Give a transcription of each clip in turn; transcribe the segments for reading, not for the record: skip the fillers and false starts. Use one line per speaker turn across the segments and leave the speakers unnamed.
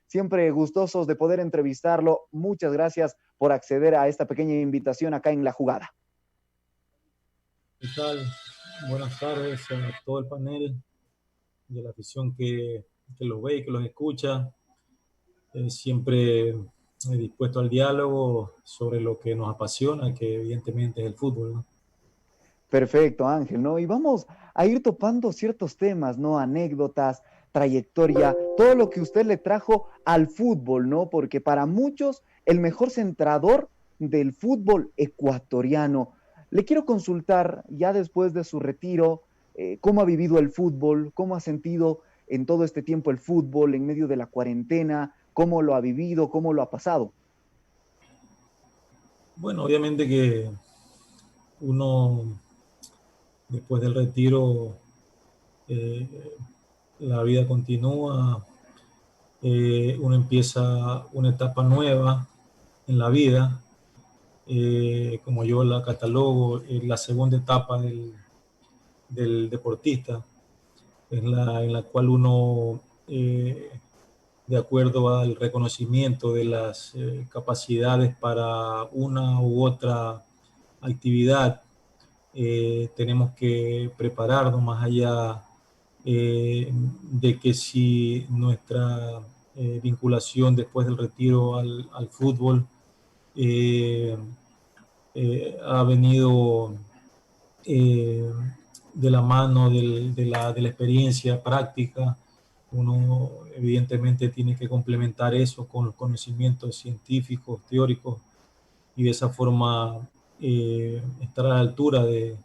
siempre gustosos de poder entrevistarlo. Muchas gracias por acceder a esta pequeña invitación acá en La Jugada.
¿Qué tal? Buenas tardes a todo el panel y a la afición que los ve y que los escucha. Siempre dispuesto al diálogo sobre lo que nos apasiona, que evidentemente es el fútbol, ¿no?
Perfecto, Ángel, ¿no? Y vamos a ir topando ciertos temas, ¿no? Anécdotas, trayectoria, todo lo que usted le trajo al fútbol, ¿no? Porque para muchos, el mejor centrador del fútbol ecuatoriano. Le quiero consultar, ya después de su retiro, cómo ha vivido el fútbol, cómo ha sentido en todo este tiempo el fútbol en medio de la cuarentena, cómo lo ha vivido, cómo lo ha pasado.
Bueno, obviamente que uno, después del retiro, eh, la vida continúa, uno empieza una etapa nueva en la vida, como yo la catalogo, la segunda etapa del deportista, en la cual uno, de acuerdo al reconocimiento de las capacidades para una u otra actividad, tenemos que prepararnos más allá de que si nuestra vinculación después del retiro al fútbol eh, ha venido eh, de la mano de la experiencia práctica. Uno evidentemente tiene que complementar eso con los conocimientos científicos, teóricos, y de esa forma estar a la altura de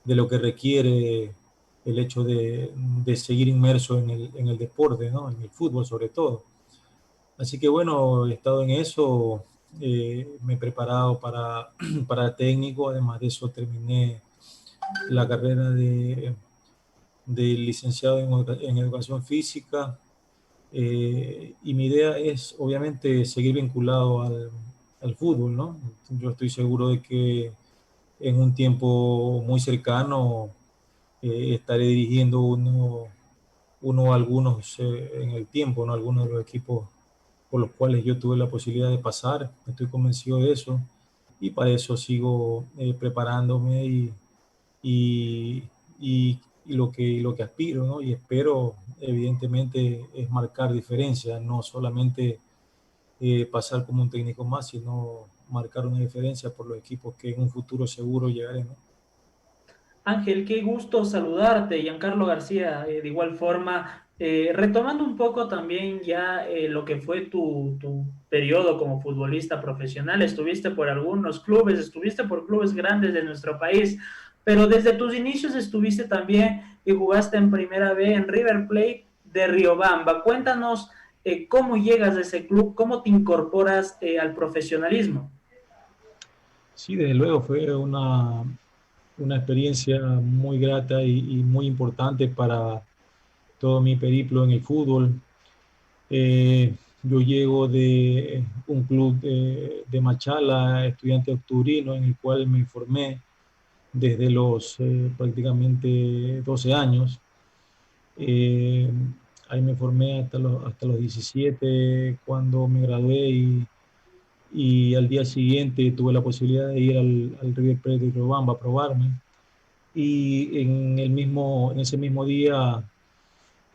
lo que requiere el hecho de seguir inmerso en el deporte, ¿no? En el fútbol sobre todo. Así que bueno, he estado en eso, me he preparado para técnico, además de eso terminé la carrera de licenciado en educación física, y mi idea es obviamente seguir vinculado al fútbol, ¿no? Yo estoy seguro de que en un tiempo muy cercano estaré dirigiendo algunos en el tiempo, ¿no? Algunos de los equipos por los cuales yo tuve la posibilidad de pasar, estoy convencido de eso, y para eso sigo preparándome y, y lo que aspiro, ¿no? Y espero, evidentemente, es marcar diferencias, no solamente pasar como un técnico más, sino marcar una diferencia por los equipos que en un futuro seguro llegaremos.
Ángel, qué gusto saludarte, Giancarlo García, de igual forma, retomando un poco también ya lo que fue tu periodo como futbolista profesional, estuviste por algunos clubes, estuviste por clubes grandes de nuestro país, pero desde tus inicios estuviste también y jugaste en Primera B en River Plate de Riobamba. Cuéntanos cómo llegas a ese club, cómo te incorporas al profesionalismo.
Sí, desde luego fue una experiencia muy grata y muy importante para todo mi periplo en el fútbol. Yo llego de un club de Machala, estudiante octubrino, en el cual me formé desde los prácticamente 12 años. Eh, Ahí me formé hasta los 17 cuando me gradué y al día siguiente tuve la posibilidad de ir al River Plate de Riobamba a probarme. Y en ese mismo día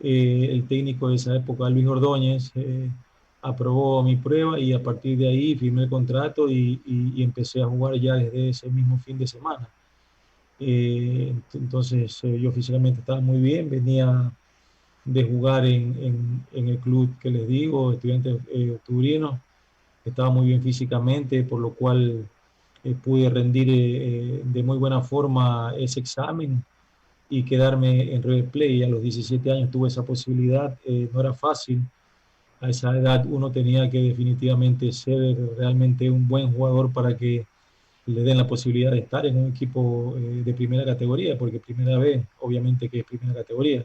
el técnico de esa época, Luis Ordóñez, aprobó mi prueba y a partir de ahí firmé el contrato y empecé a jugar ya desde ese mismo fin de semana. Entonces yo físicamente estaba muy bien, venía de jugar en el club que les digo, Estudiantes Octubrinos, estaba muy bien físicamente, por lo cual pude rendir de muy buena forma ese examen y quedarme en River Plate. A los 17 años tuve esa posibilidad, no era fácil. A esa edad uno tenía que definitivamente ser realmente un buen jugador para que le den la posibilidad de estar en un equipo de primera categoría, porque primera vez, obviamente que es primera categoría.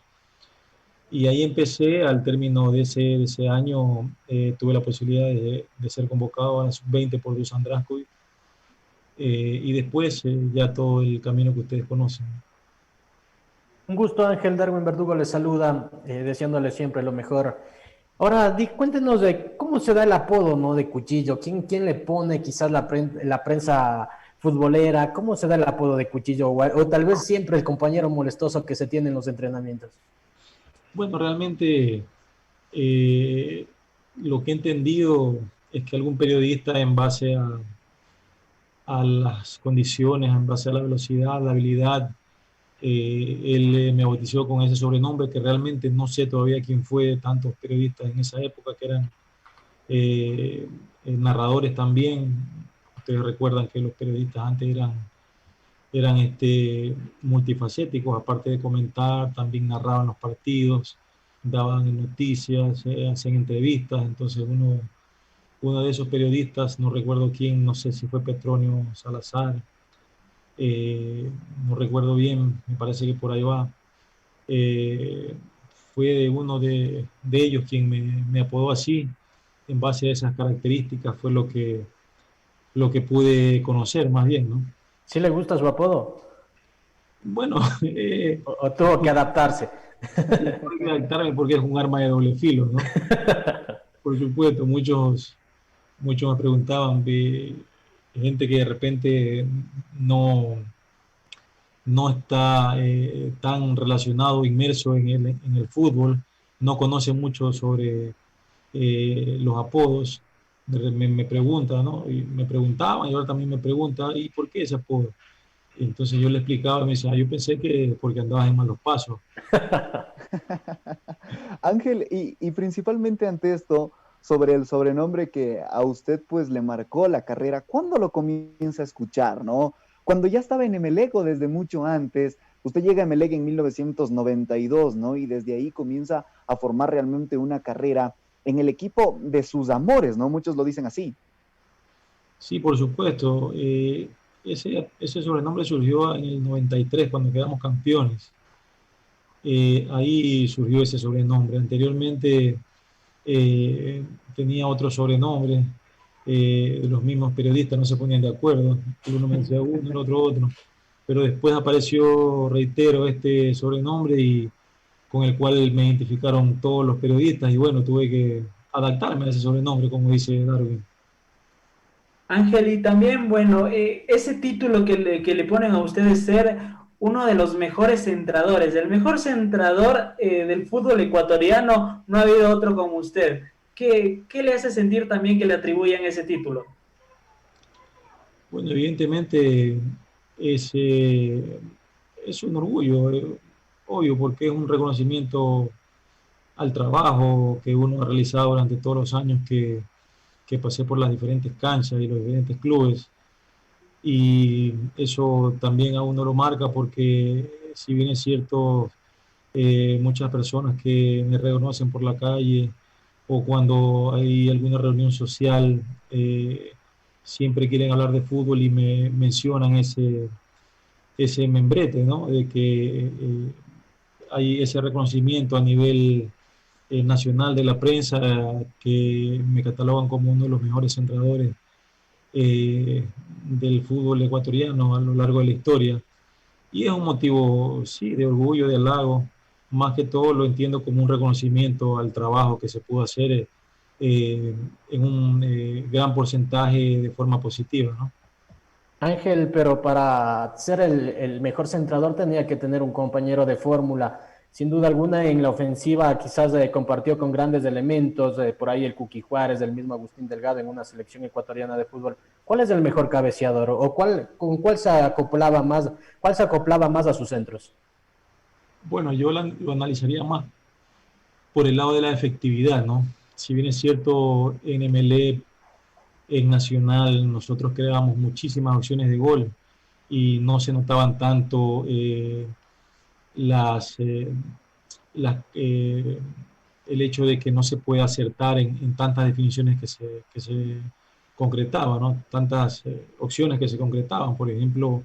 Y ahí empecé, al término de ese año, tuve la posibilidad de ser convocado a la sub-20 por Dusan Draskovic, y después ya todo el camino que ustedes conocen.
Un gusto, Ángel. Darwin Verdugo les saluda, deseándole siempre lo mejor. Ahora, cuéntenos de cómo ¿Cómo se da el apodo, ¿no, de Cuchillo? ¿Quién le pone quizás la prensa futbolera? ¿Cómo se da el apodo de Cuchillo? O tal vez siempre el compañero molestoso que se tiene en los entrenamientos.
Bueno, realmente lo que he entendido es que algún periodista en base a las condiciones, en base a la velocidad, la habilidad, él me bautizó con ese sobrenombre que realmente no sé todavía quién fue, tantos periodistas en esa época que eran narradores también. Ustedes recuerdan que los periodistas antes eran multifacéticos, aparte de comentar, también narraban los partidos, daban noticias, hacían entrevistas. Entonces uno de esos periodistas, no recuerdo quién, no sé si fue Petronio Salazar, no recuerdo bien, me parece que por ahí va, eh, fue uno de ellos quien me apodó así. En base a esas características fue lo que pude conocer más bien, ¿no?
¿Sí le gusta su apodo?
Bueno,
¿O tuvo que adaptarse?
tuve que adaptarme porque es un arma de doble filo, ¿no? Por supuesto, muchos me preguntaban de gente que de repente no, no está tan relacionado, inmerso en el fútbol, no conoce mucho sobre los apodos. Me preguntan, ¿no? Y me preguntaban y ahora también me preguntan, ¿y por qué ese apodo? Entonces yo le explicaba y me decía, yo pensé que porque andabas en malos pasos.
Ángel, y principalmente ante esto, sobre el sobrenombre que a usted pues le marcó la carrera, ¿cuándo lo comienza a escuchar, no? Cuando ya estaba en Emelec o desde mucho antes, usted llega a Emelec en 1992, ¿no? Y desde ahí comienza a formar realmente una carrera en el equipo de sus amores, ¿no? Muchos lo dicen así.
Sí, por supuesto. Ese sobrenombre surgió en el 93 cuando quedamos campeones. Ahí surgió ese sobrenombre. Anteriormente eh, tenía otro sobrenombre. Los mismos periodistas no se ponían de acuerdo. Uno me decía uno, el otro otro. Pero después apareció, reitero, este sobrenombre y con el cual me identificaron todos los periodistas y bueno, tuve que adaptarme a ese sobrenombre, como dice Darwin.
Ángel, y también, bueno, ese título que le ponen a ustedes ser uno de los mejores centradores, el mejor centrador del fútbol ecuatoriano, no ha habido otro como usted. ¿Qué le hace sentir también que le atribuyan ese título?
Bueno, evidentemente es un orgullo, obvio, porque es un reconocimiento al trabajo que uno ha realizado durante todos los años que pasé por las diferentes canchas y los diferentes clubes. Y eso también a uno lo marca porque si bien es cierto, muchas personas que me reconocen por la calle o cuando hay alguna reunión social, siempre quieren hablar de fútbol y me mencionan ese membrete, ¿no? De que hay ese reconocimiento a nivel nacional de la prensa que me catalogan como uno de los mejores centradores del fútbol ecuatoriano a lo largo de la historia. Y es un motivo, sí, de orgullo, de halago. Más que todo lo entiendo como un reconocimiento al trabajo que se pudo hacer en un gran porcentaje de forma positiva, ¿no?
Ángel, pero para ser el mejor centrador tenía que tener un compañero de fórmula. Sin duda alguna, en la ofensiva quizás compartió con grandes elementos, por ahí el Cookie Juárez, el mismo Agustín Delgado en una selección ecuatoriana de fútbol. ¿Cuál es el mejor cabeceador o con cuál se acoplaba más a sus centros?
Bueno, yo lo analizaría más por el lado de la efectividad, ¿no? Si bien es cierto, en MLE, en Nacional, nosotros creábamos muchísimas opciones de gol y no se notaban tanto las, las, el hecho de que no se puede acertar en tantas definiciones que se concretaban, ¿no? Tantas opciones que se concretaban. Por ejemplo,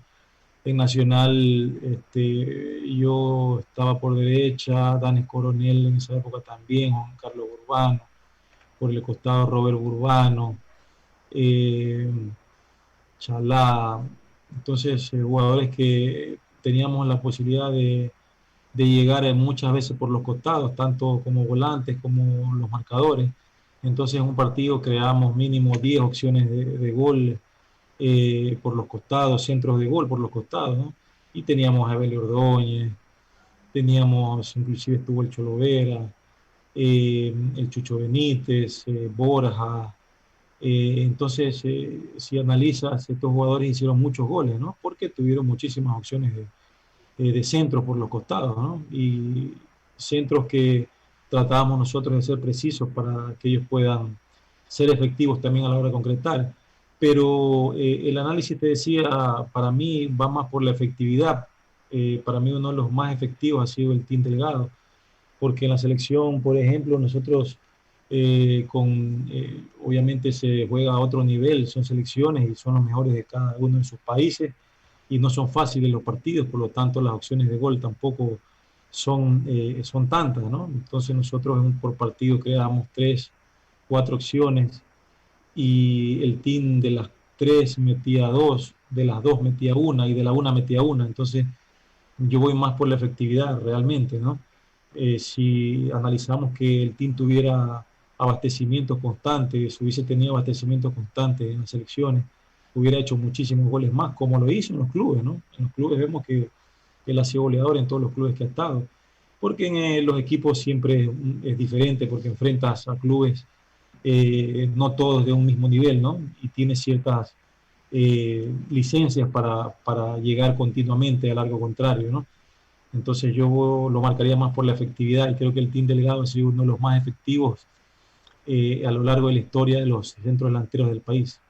en Nacional yo estaba por derecha, Danes Coronel en esa época también, Juan Carlos Urbano, por el costado Robert Urbano, eh, Chalá. Entonces, jugadores que teníamos la posibilidad de llegar muchas veces por los costados, tanto como volantes como los marcadores. Entonces en un partido creamos mínimo 10 opciones de gol por los costados, centros de gol por los costados, ¿no? Y teníamos a Evelio Ordóñez, teníamos, inclusive estuvo el Cholo Vera, el Chucho Benítez, Borja. Entonces, si analizas, estos jugadores hicieron muchos goles, ¿no? Porque tuvieron muchísimas opciones de centros por los costados, ¿no? Y centros que tratábamos nosotros de ser precisos para que ellos puedan ser efectivos también a la hora de concretar. Pero el análisis, te decía, para mí va más por la efectividad. Para mí uno de los más efectivos ha sido el Team Delgado, porque en la selección, por ejemplo, nosotros obviamente se juega a otro nivel, son selecciones y son los mejores de cada uno de sus países y no son fáciles los partidos, por lo tanto las opciones de gol tampoco son tantas, ¿no? Entonces nosotros por partido creamos 3, 4 opciones y el team de las 3 metía 2, de las 2 metía 1 y de la 1 metía 1, entonces yo voy más por la efectividad realmente, ¿no? Si analizamos que el team tuviera abastecimiento constante, si hubiese tenido abastecimiento constante en las selecciones, hubiera hecho muchísimos goles más, como lo hizo en los clubes, ¿no? En los clubes vemos que él ha sido goleador en todos los clubes que ha estado, porque en los equipos siempre es diferente, porque enfrentas a clubes no todos de un mismo nivel, ¿no? Y tiene ciertas licencias para llegar continuamente al largo contrario, ¿no? Entonces yo lo marcaría más por la efectividad y creo que el Team Delgado ha sido uno de los más efectivos a lo largo de la historia de los centros delanteros del país.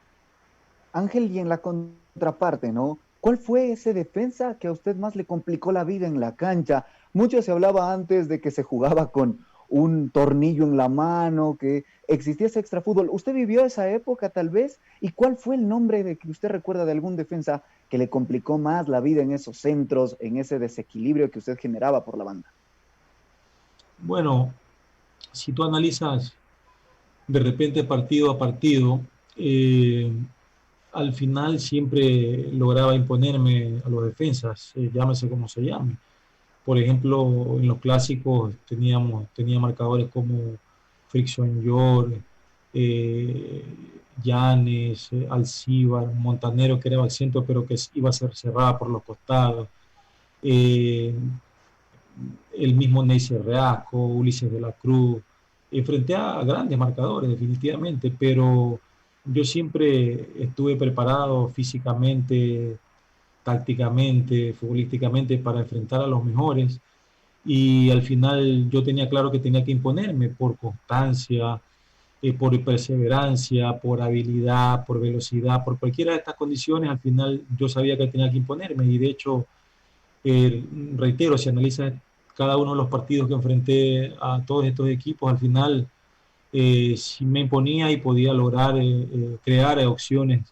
Ángel, y en la contraparte, ¿no? ¿Cuál fue ese defensa que a usted más le complicó la vida en la cancha? Mucho se hablaba antes de que se jugaba con un tornillo en la mano, que existía ese extrafútbol. ¿Usted vivió esa época tal vez? ¿Y cuál fue el nombre de que usted recuerda de algún defensa que le complicó más la vida en esos centros, en ese desequilibrio que usted generaba por la banda?
Bueno, si tú analizas de repente partido a partido, al final siempre lograba imponerme a los defensas, llámese como se llame. Por ejemplo, en los clásicos tenía marcadores como Frickson York, Llanes, Alcíbar, Montanero, que era centro, pero que iba a ser cerrada por los costados. Eh, el mismo Neisser Reasco, Ulises de la Cruz. Enfrenté a grandes marcadores, definitivamente, pero yo siempre estuve preparado físicamente, tácticamente, futbolísticamente para enfrentar a los mejores y al final yo tenía claro que tenía que imponerme por constancia, por perseverancia, por habilidad, por velocidad, por cualquiera de estas condiciones, al final yo sabía que tenía que imponerme y de hecho, reitero, si analizas cada uno de los partidos que enfrenté a todos estos equipos, al final sí me imponía y podía lograr crear opciones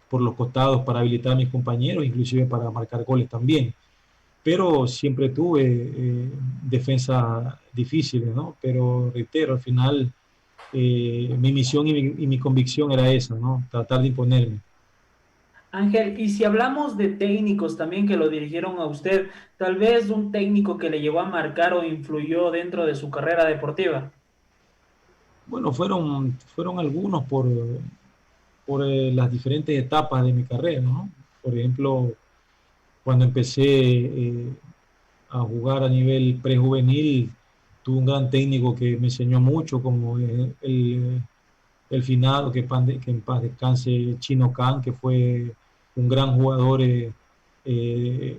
por los costados para habilitar a mis compañeros, inclusive para marcar goles también. Pero siempre tuve defensas difíciles, ¿no? Pero reitero, al final mi misión y mi convicción era esa, ¿no? Tratar de imponerme.
Ángel, y si hablamos de técnicos también que lo dirigieron a usted, tal vez un técnico que le llevó a marcar o influyó dentro de su carrera deportiva.
Bueno, fueron algunos por las diferentes etapas de mi carrera, ¿no? Por ejemplo, cuando empecé a jugar a nivel prejuvenil, tuve un gran técnico que me enseñó mucho, como el finado, que en paz descanse, Chino Can, que fue un gran jugador en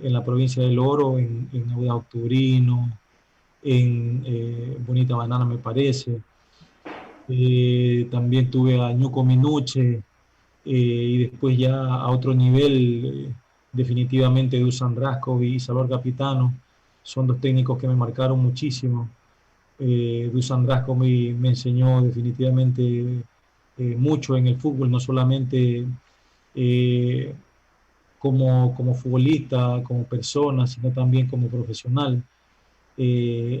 la provincia del Oro, en Audax Turino, en Bonita Banana, me parece. También tuve a Ñuco Minuche, y después ya a otro nivel, definitivamente Dusan Raskovic y Salvador Capitano, son dos técnicos que me marcaron muchísimo. Dusan Raskovic me enseñó definitivamente mucho en el fútbol, no solamente eh, como futbolista, como persona, sino también como profesional.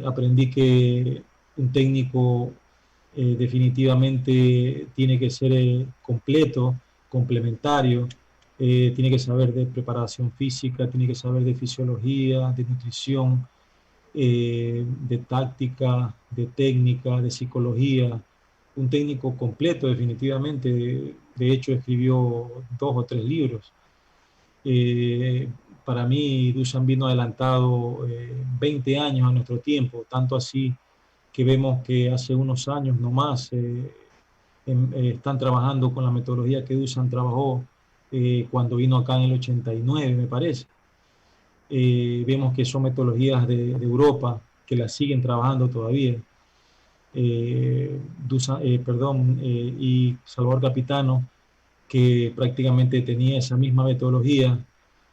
Aprendí que un técnico definitivamente tiene que ser completo, complementario, tiene que saber de preparación física, tiene que saber de fisiología, de nutrición, de táctica, de técnica, de psicología, un técnico completo definitivamente. De hecho, escribió 2 o 3 libros. Para mí, Dusan vino adelantado 20 años a nuestro tiempo, tanto así que vemos que hace unos años nomás están trabajando con la metodología que Dusan trabajó cuando vino acá en el 89, me parece. Vemos que son metodologías de Europa que las siguen trabajando todavía. Y Salvador Capitano, que prácticamente tenía esa misma metodología,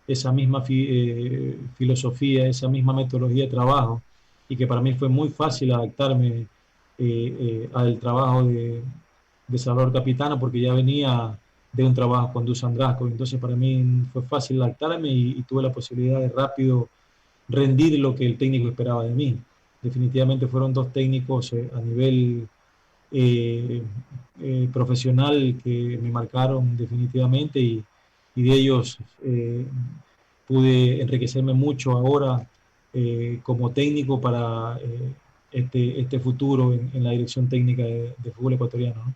esa misma filosofía, esa misma metodología de trabajo, y que para mí fue muy fácil adaptarme al trabajo de Salvador Capitano, porque ya venía de un trabajo con Dusan Draskov. Entonces para mí fue fácil adaptarme y tuve la posibilidad de rápido rendir lo que el técnico esperaba de mí. Definitivamente fueron 2 técnicos a nivel profesional que me marcaron definitivamente, y de ellos pude enriquecerme mucho ahora como técnico para este futuro en la dirección técnica de fútbol ecuatoriano, ¿no?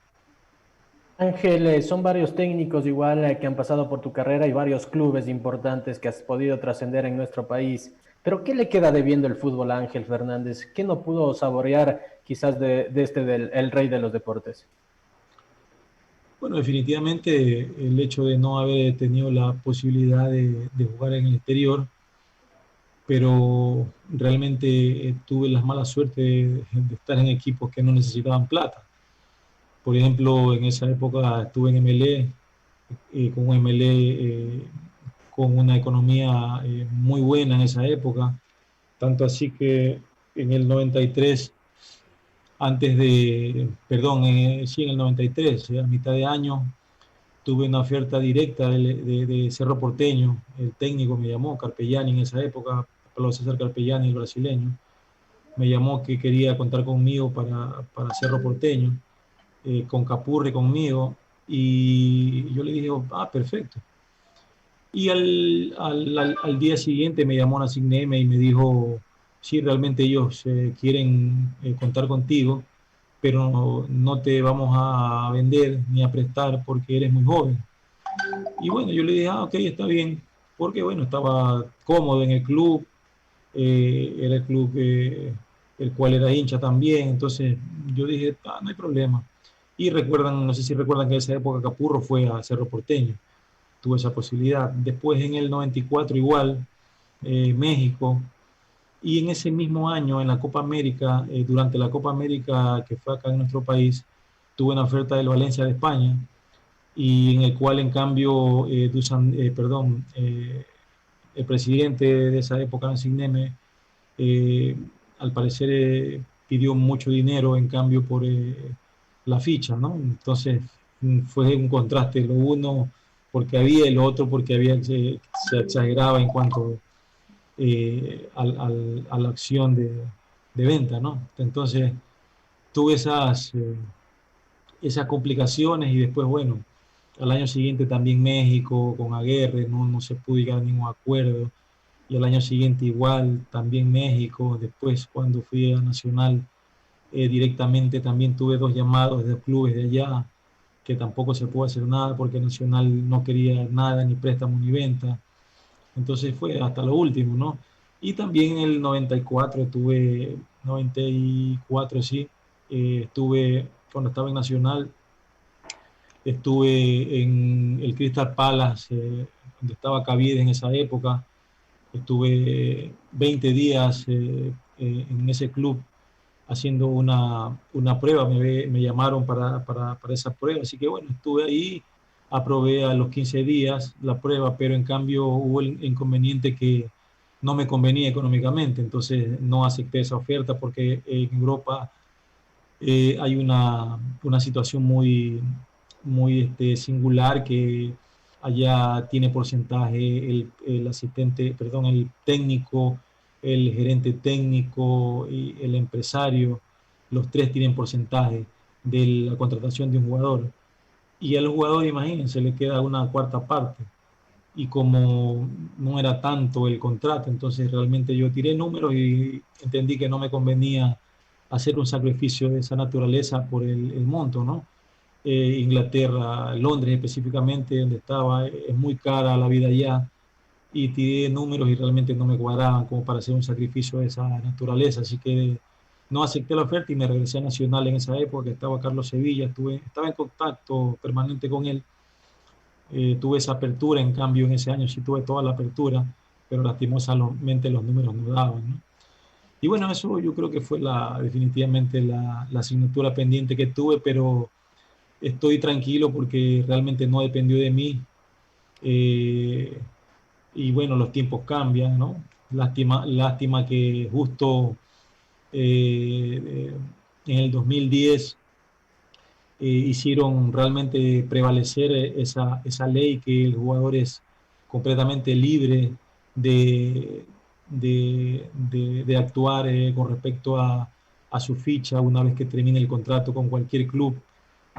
Ángel, son varios técnicos igual que han pasado por tu carrera y varios clubes importantes que has podido trascender en nuestro país. Pero ¿qué le queda debiendo el fútbol a Ángel Fernández? ¿Qué no pudo saborear quizás del el rey de los deportes?
Bueno, definitivamente el hecho de no haber tenido la posibilidad de jugar en el exterior, pero realmente tuve la mala suerte de estar en equipos que no necesitaban plata. Por ejemplo, en esa época estuve en MLE, con un MLE con una economía muy buena en esa época, tanto así que en el 93, sí, en el 93, a mitad de año, tuve una oferta directa de Cerro Porteño. El técnico me llamó, Carpellani en esa época, Pablo César Carpellani, el brasileño, me llamó que quería contar conmigo para Cerro Porteño, con Capurri conmigo, y yo le dije, perfecto. Y al día siguiente me llamó Nassim Neme y me dijo, sí, realmente ellos quieren contar contigo, pero no te vamos a vender ni a prestar porque eres muy joven. Y bueno, yo le dije, ok, está bien, porque bueno, estaba cómodo en el club, era el club el cual era hincha también, entonces yo dije, no hay problema. Y recuerdan, no sé si recuerdan que en esa época Capurro fue a Cerro Porteño, tuvo esa posibilidad. Después en el 94 igual, México, y en ese mismo año en la Copa América, durante la Copa América que fue acá en nuestro país, tuve una oferta del Valencia de España, y en el cual en cambio el presidente de esa época, Nassim Neme, al parecer pidió mucho dinero en cambio por la ficha, ¿no? Entonces fue un contraste, lo uno porque había y lo otro porque se exageraba en cuanto a la acción de venta, ¿no? Entonces tuve esas complicaciones, y después, bueno, al año siguiente también México con Aguirre, no se pudo llegar a ningún acuerdo, y al año siguiente igual también México. Después cuando fui a Nacional directamente también tuve 2 llamados de clubes de allá, que tampoco se pudo hacer nada porque Nacional no quería nada, ni préstamo ni venta. Entonces fue hasta lo último, ¿no? Y también en el 94 sí, estuve, cuando estaba en Nacional, estuve en el Crystal Palace, donde estaba Cavide en esa época. Estuve 20 días en ese club haciendo una prueba, me llamaron para esa prueba, así que bueno, estuve ahí, aprobé a los 15 días la prueba, pero en cambio hubo el inconveniente que no me convenía económicamente, entonces no acepté esa oferta porque en Europa hay una situación muy singular, que allá tiene porcentaje el asistente, perdón, el técnico, el gerente técnico y el empresario. Los 3 tienen porcentaje de la contratación de un jugador. Y al jugador, imagínense, le queda una cuarta parte. y como no era tanto el contrato, entonces realmente yo tiré números y entendí que no me convenía hacer un sacrificio de esa naturaleza por el monto, ¿no? Inglaterra, Londres específicamente, donde estaba, es muy cara la vida allá, y tiré números y realmente no me cuadraban como para hacer un sacrificio de esa naturaleza, así que no acepté la oferta y me regresé a Nacional en esa época. Estaba Carlos Sevilla, estaba en contacto permanente con él. Tuve esa apertura, en cambio en ese año sí tuve toda la apertura, pero lastimosamente los números no daban, ¿no? Y bueno, eso yo creo que fue definitivamente la asignatura pendiente que tuve, pero estoy tranquilo porque realmente no dependió de mí. Eh, y bueno, los tiempos cambian, ¿no? Lástima que justo en el 2010 hicieron realmente prevalecer esa ley que el jugador es completamente libre de, de actuar con respecto a su ficha una vez que termine el contrato con cualquier club,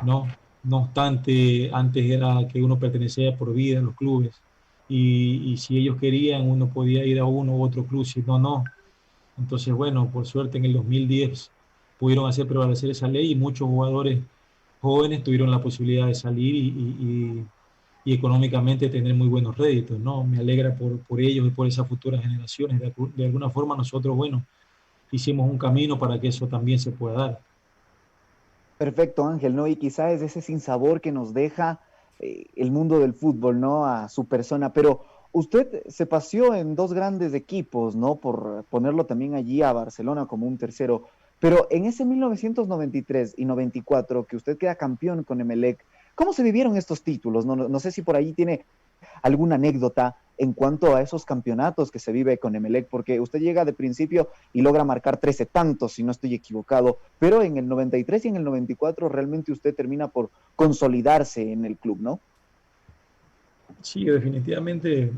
¿no? No obstante, antes era que uno pertenecía por vida a los clubes y si ellos querían uno podía ir a uno u otro club, si no, no. Entonces, bueno, por suerte en el 2010 pudieron hacer prevalecer esa ley y muchos jugadores jóvenes tuvieron la posibilidad de salir y económicamente tener muy buenos réditos, ¿no? Me alegra por ellos y por esas futuras generaciones. De alguna forma nosotros, bueno, hicimos un camino para que eso también se pueda dar.
Perfecto, Ángel, ¿no? Y quizá es ese sinsabor que nos deja el mundo del fútbol, ¿no? A su persona, pero usted se paseó en dos grandes equipos, ¿no? Por ponerlo también allí a Barcelona como un tercero, pero en ese 1993 y 94 que usted queda campeón con Emelec, ¿cómo se vivieron estos títulos? No sé si por ahí tiene alguna anécdota en cuanto a esos campeonatos que se vive con Emelec, porque usted llega de principio y logra marcar 13 tantos, si no estoy equivocado, pero en el 93 y en el 94 realmente usted termina por consolidarse en el club, ¿no?
Sí, definitivamente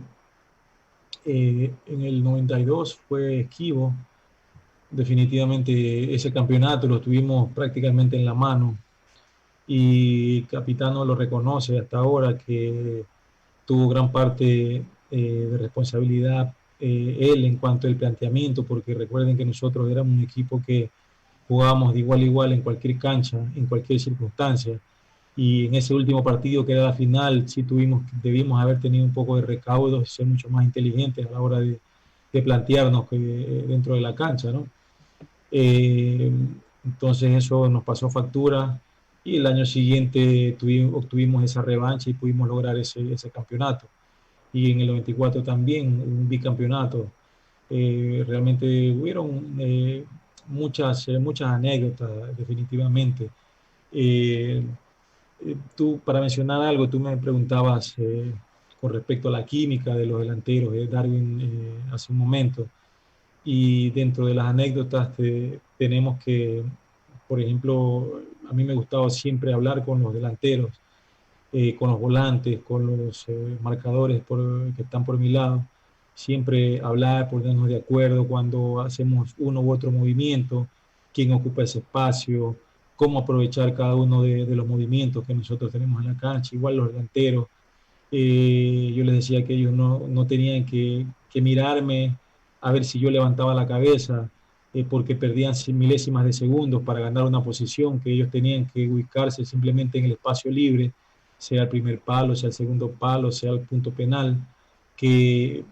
en el 92 fue esquivo, definitivamente ese campeonato lo tuvimos prácticamente en la mano y Capitano lo reconoce hasta ahora que tuvo gran parte de responsabilidad él en cuanto al planteamiento, porque recuerden que nosotros éramos un equipo que jugábamos de igual a igual en cualquier cancha, en cualquier circunstancia. Y en ese último partido que era la final, sí debimos haber tenido un poco de recaudo, ser mucho más inteligentes a la hora de plantearnos dentro de la cancha, ¿no? Eh, entonces eso nos pasó factura y el año siguiente obtuvimos esa revancha y pudimos lograr ese campeonato. Y en el 94 también un bicampeonato. Realmente hubieron muchas anécdotas, definitivamente. Eh, Tú, para mencionar algo, tú me preguntabas con respecto a la química de los delanteros, Darwin, hace un momento. Y dentro de las anécdotas tenemos que, por ejemplo, a mí me gustaba siempre hablar con los delanteros, con los volantes, con los marcadores que están por mi lado. Siempre hablar, ponernos de acuerdo cuando hacemos uno u otro movimiento, quién ocupa ese espacio, cómo aprovechar cada uno de los movimientos que nosotros tenemos en la cancha, igual los delanteros. Yo les decía que ellos no tenían que mirarme a ver si yo levantaba la cabeza, porque perdían milésimas de segundos para ganar una posición, que ellos tenían que ubicarse simplemente en el espacio libre, sea el primer palo, sea el segundo palo, sea el punto penal, que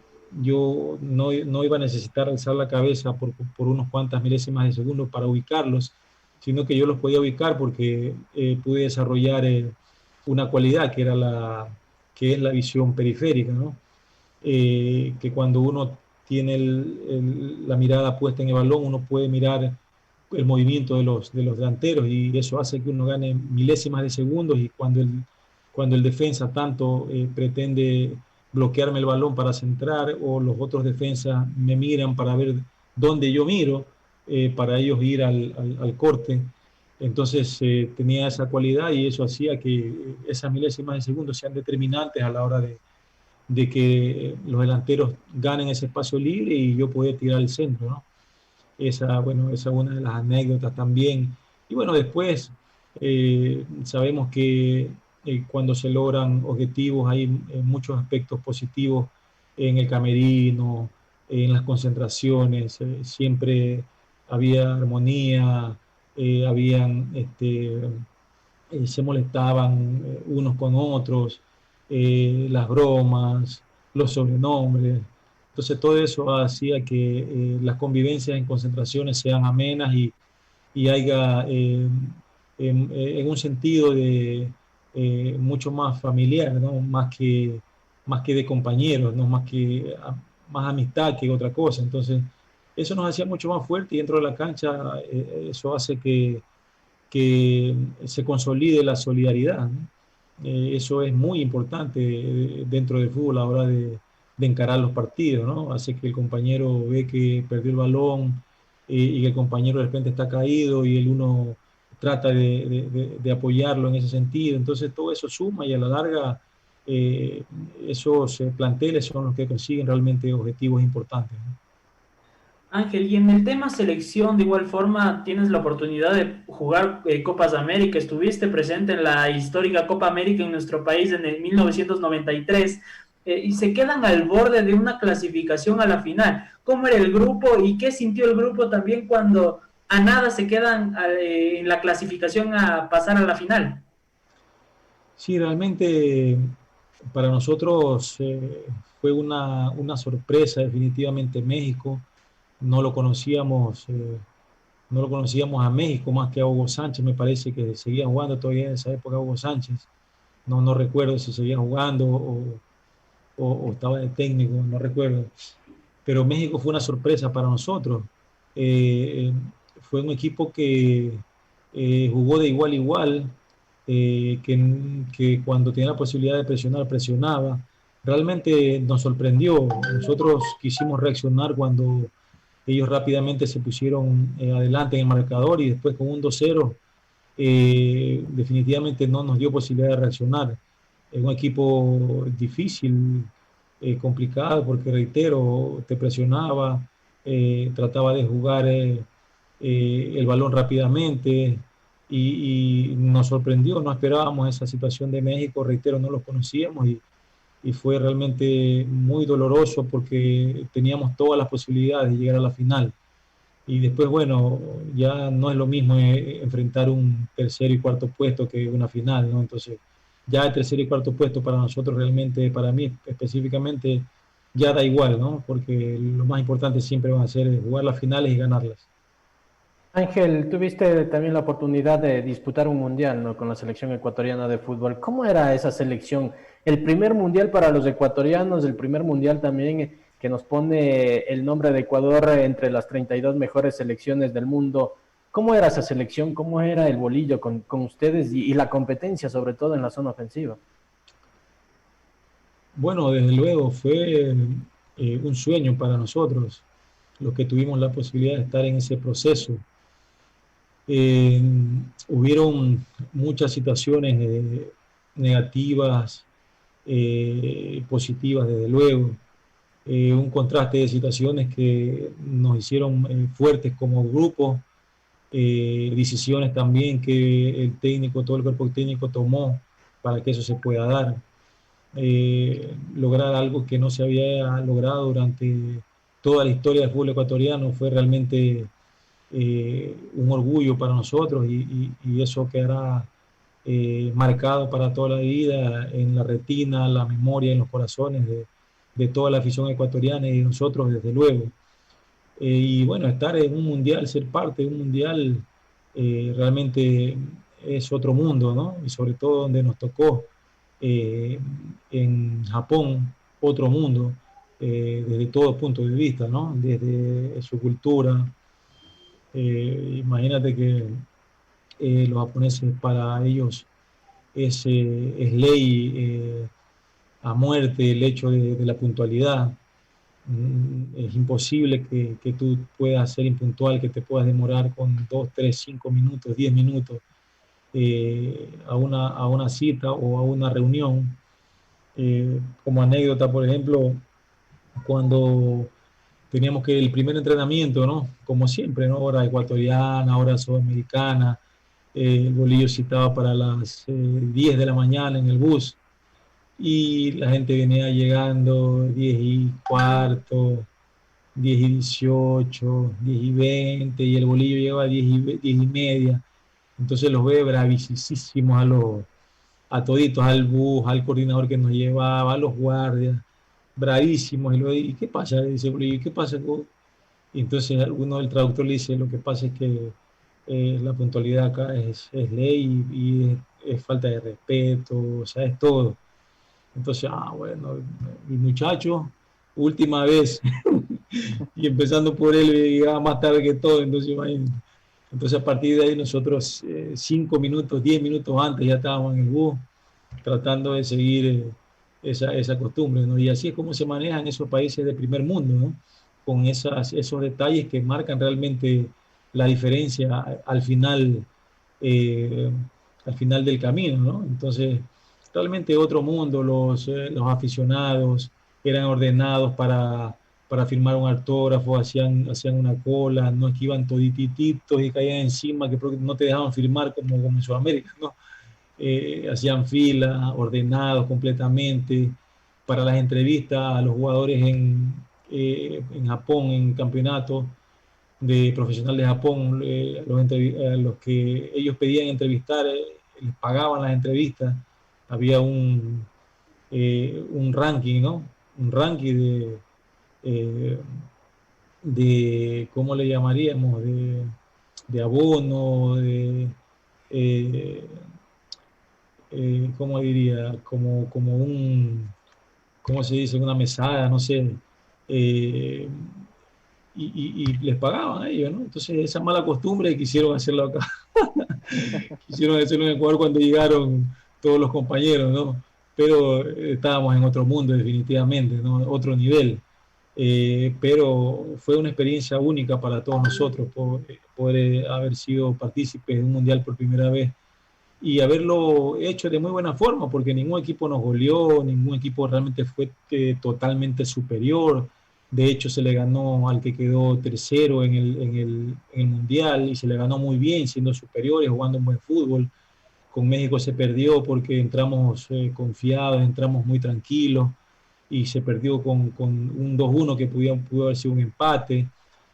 yo no iba a necesitar alzar la cabeza por unos cuantas milésimas de segundos para ubicarlos, sino que yo los podía ubicar porque pude desarrollar una cualidad que es la visión periférica, ¿no? Que cuando uno tiene la mirada puesta en el balón, uno puede mirar el movimiento de los delanteros y eso hace que uno gane milésimas de segundos y cuando el defensa tanto pretende bloquearme el balón para centrar o los otros defensas me miran para ver dónde yo miro, para ellos ir al corte. Entonces tenía esa cualidad y eso hacía que esas milésimas de segundos sean determinantes a la hora de que los delanteros ganen ese espacio libre y yo poder tirar el centro, ¿no? Bueno, esa es una de las anécdotas también. Y bueno, después sabemos que cuando se logran objetivos hay muchos aspectos positivos en el camerino, en las concentraciones, siempre había armonía, se molestaban unos con otros, las bromas, los sobrenombres. Entonces todo eso hacía que las convivencias en concentraciones sean amenas y haya en un sentido de mucho más familiar, ¿no? Más que de compañeros, ¿no? Más amistad que otra cosa. Entonces eso nos hacía mucho más fuerte y dentro de la cancha eso hace que se consolide la solidaridad, ¿no? Eso es muy importante dentro del fútbol a la hora de encarar los partidos, ¿no? Hace que el compañero ve que perdió el balón y que el compañero de repente está caído y el uno trata de apoyarlo en ese sentido. Entonces todo eso suma y a la larga esos planteles son los que consiguen realmente objetivos importantes, ¿no?
Ángel, y en el tema selección, de igual forma, tienes la oportunidad de jugar Copas de América. Estuviste presente en la histórica Copa América en nuestro país en el 1993 y se quedan al borde de una clasificación a la final. ¿Cómo era el grupo y qué sintió el grupo también cuando a nada se quedan en la clasificación a pasar a la final?
Sí, realmente para nosotros fue una sorpresa definitivamente México. No lo conocíamos, no lo conocíamos a México más que a Hugo Sánchez, me parece que seguía jugando todavía en esa época Hugo Sánchez. No recuerdo si seguía jugando o estaba de técnico, no recuerdo. Pero México fue una sorpresa para nosotros. Eh, Fue un equipo que jugó de igual a igual, que cuando tenía la posibilidad de presionar, presionaba. Realmente nos sorprendió. Nosotros quisimos reaccionar cuando ellos rápidamente se pusieron adelante en el marcador y después con un 2-0 definitivamente no nos dio posibilidad de reaccionar. Es un equipo difícil, complicado, porque reitero, te presionaba, trataba de jugar el balón rápidamente y nos sorprendió, no esperábamos esa situación de México, reitero, no los conocíamos y fue realmente muy doloroso porque teníamos todas las posibilidades de llegar a la final. Y después, bueno, ya no es lo mismo enfrentar un tercer y cuarto puesto que una final, ¿no? Entonces, ya el tercer y cuarto puesto para nosotros realmente, para mí específicamente, ya da igual, ¿no? Porque lo más importante siempre va a ser jugar las finales y ganarlas.
Ángel, tuviste también la oportunidad de disputar un mundial, ¿no? Con la selección ecuatoriana de fútbol. ¿Cómo era esa selección? El primer mundial para los ecuatorianos, el primer mundial también que nos pone el nombre de Ecuador entre las 32 mejores selecciones del mundo. ¿Cómo era esa selección? ¿Cómo era el bolillo con ustedes y la competencia, sobre todo en la zona ofensiva?
Bueno, desde luego fue un sueño para nosotros, los que tuvimos la posibilidad de estar en ese proceso. Eh, Hubieron muchas situaciones negativas, positivas, desde luego. Un contraste de situaciones que nos hicieron fuertes como grupo, decisiones también que el técnico, todo el cuerpo técnico tomó para que eso se pueda dar. Lograr algo que no se había logrado durante toda la historia del fútbol ecuatoriano fue realmente un orgullo para nosotros y eso quedará marcado para toda la vida en la retina, la memoria, en los corazones de toda la afición ecuatoriana y de nosotros desde luego. Y bueno, estar en un mundial, ser parte de un mundial, realmente es otro mundo, ¿no? Y sobre todo donde nos tocó en Japón, otro mundo, desde todo punto de vista, ¿no? Desde su cultura. Imagínate que los japoneses, para ellos es ley a muerte el hecho de la puntualidad. Es imposible que tú puedas ser impuntual, que te puedas demorar con 2, 3, 5 minutos, 10 minutos a una cita o a una reunión. Como anécdota, por ejemplo, cuando teníamos que el primer entrenamiento, ¿no? Como siempre, ¿no? Hora ecuatoriana, hora sudamericana, el bolillo citaba para las 10 de la mañana en el bus, y la gente venía llegando 10:15, 10:18, 10:20, y el bolillo llegaba a 10:30. Entonces los ve bravísimos a toditos, al bus, al coordinador que nos llevaba, a los guardias, bravísimos. ¿Y qué pasa? Dice Bolillo, ¿qué pasa? Y entonces alguno del traductor le dice, lo que pasa es que la puntualidad acá es ley, es falta de respeto, o sea, es todo. Entonces, bueno, mi muchacho, última vez, y empezando por él, llegaba más tarde que todo, entonces imagínate. Entonces a partir de ahí nosotros 5 minutos, 10 minutos antes ya estábamos en el bus tratando de seguir esa costumbre, ¿no? Y así es como se maneja en esos países de primer mundo, ¿no? Con esos detalles que marcan realmente la diferencia eh, al final del camino, ¿no? Entonces, realmente otro mundo, los aficionados eran ordenados para firmar un autógrafo, hacían una cola, no es que iban todititos y caían encima, que no te dejaban firmar como en Sudamérica, ¿no? Hacían fila, ordenados completamente. Para las entrevistas a los jugadores en Japón, en campeonato de profesional de Japón, a los que ellos pedían entrevistar, les pagaban las entrevistas. Había un ranking, ¿no? Un ranking eh, ¿cómo le llamaríamos? De abono, eh, ¿cómo diría? Como ¿cómo se dice? Una mesada, no sé. eh, y les pagaban a ellos, ¿no? Entonces esa mala costumbre quisieron hacerlo acá. Quisieron hacerlo en Ecuador cuando llegaron todos los compañeros, ¿no? Pero estábamos en otro mundo definitivamente, ¿no? Otro nivel. Pero fue una experiencia única para todos nosotros poder haber sido partícipes de un mundial por primera vez y haberlo hecho de muy buena forma, porque ningún equipo nos goleó, ningún equipo realmente fue totalmente superior. De hecho, se le ganó al que quedó tercero en el Mundial, y se le ganó muy bien, siendo superiores, jugando un buen fútbol. Con México se perdió porque entramos confiados, entramos muy tranquilos, y se perdió con un 2-1 que pudo haber sido un empate.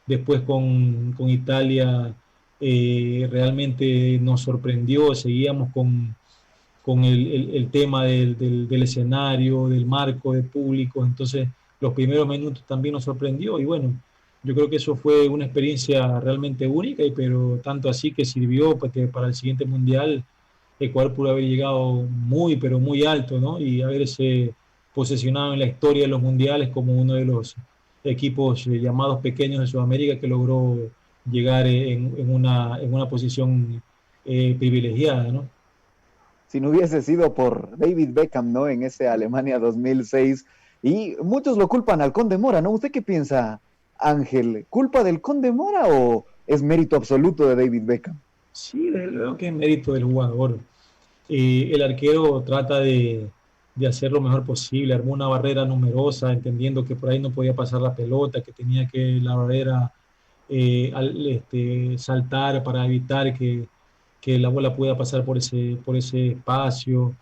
Después con Italia realmente nos sorprendió, seguíamos con el tema del escenario, del marco de público, entonces los primeros minutos también nos sorprendió, y bueno, yo creo que eso fue una experiencia realmente única, pero tanto así que sirvió para el siguiente mundial Ecuador pudo haber llegado muy, pero muy alto, ¿no? Y haberse posesionado en la historia de los mundiales como uno de los equipos llamados pequeños de Sudamérica que logró llegar en una posición privilegiada, ¿no?
Si no hubiese sido por David Beckham, ¿no? En ese Alemania 2006. Y muchos lo culpan al Conde Mora, ¿no? ¿Usted qué piensa, Ángel? ¿Culpa del Conde Mora o es mérito absoluto de David Beckham?
Sí, desde luego que es mérito del jugador. El arquero trata de hacer lo mejor posible, armó una barrera numerosa, entendiendo que por ahí no podía pasar la pelota, que tenía que la barrera saltar para evitar que la bola pueda pasar por ese espacio.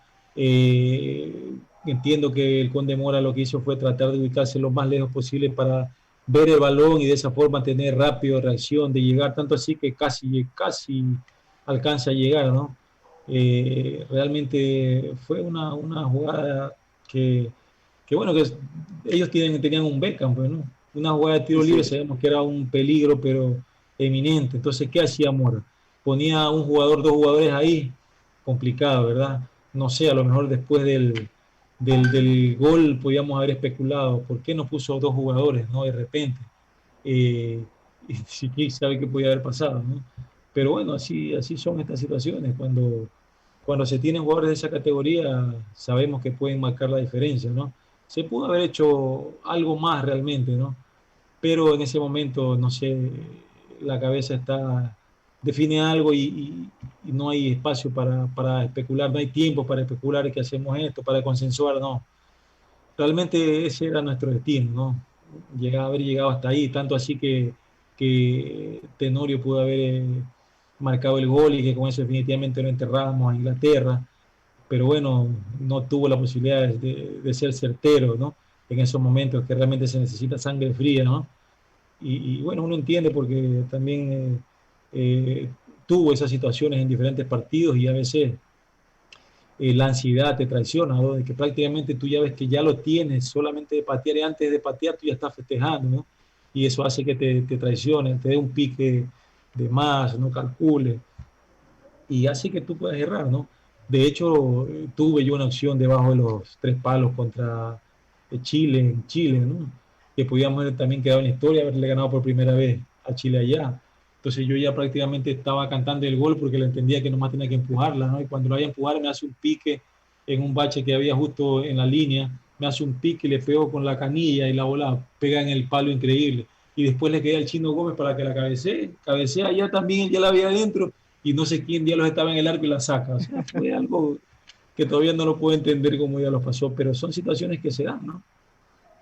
Entiendo que el Conde Mora lo que hizo fue tratar de ubicarse lo más lejos posible para ver el balón y de esa forma tener rápido reacción, de llegar, tanto así que casi alcanza a llegar, ¿no? Realmente fue una jugada que bueno, que ellos tenían un Beckham, pues, ¿no? Una jugada de tiro libre,
Sí.
sabemos que era un peligro, pero eminente. Entonces, ¿qué hacía Mora? Ponía un jugador, dos jugadores ahí, complicado, ¿verdad? No sé, a lo mejor después del gol podíamos haber especulado, ¿por qué no puso dos jugadores, ¿no? De repente. Eh, y sí, sabe qué podía haber pasado, ¿no? Pero bueno, así son estas situaciones. Cuando se tienen jugadores de esa categoría, sabemos que pueden marcar la diferencia, ¿no? Se pudo haber hecho algo más realmente, ¿no? Pero en ese momento, no sé, la cabeza define algo y no hay espacio para especular, no hay tiempo para especular que hacemos esto, para consensuar, no. Realmente ese era nuestro destino, ¿no? Haber llegado hasta ahí, tanto así que Tenorio pudo haber marcado el gol y que con eso definitivamente lo enterrábamos a Inglaterra, pero bueno, no tuvo la posibilidad de ser certero, ¿no? En esos momentos que realmente se necesita sangre fría, ¿no? Y bueno, uno entiende porque también tuvo esas situaciones en diferentes partidos y a veces la ansiedad te traiciona, ¿no? De que prácticamente tú ya ves que ya lo tienes, solamente de patear y antes de patear tú ya estás festejando, ¿no? Y eso hace que te traicione, te dé un pique de más, no calcule y hace que tú puedas errar, ¿no? De hecho, tuve yo una acción debajo de los 3 palos contra Chile, en Chile, ¿no? Que podíamos haber también quedado en la historia, haberle ganado por primera vez a Chile allá. Entonces yo ya prácticamente estaba cantando el gol porque le entendía que nomás tenía que empujarla, ¿no? Y cuando lo vaya a empujar me hace un pique en un bache que había justo en la línea, me hace un pique y le pego con la canilla y la bola pega en el palo increíble. Y después le queda al Chino Gómez para que la cabecea allá también, ya la había adentro y no sé quién diablos estaba en el arco y la saca. O sea, fue algo que todavía no lo puedo entender cómo ya lo pasó, pero son situaciones que se dan, ¿no?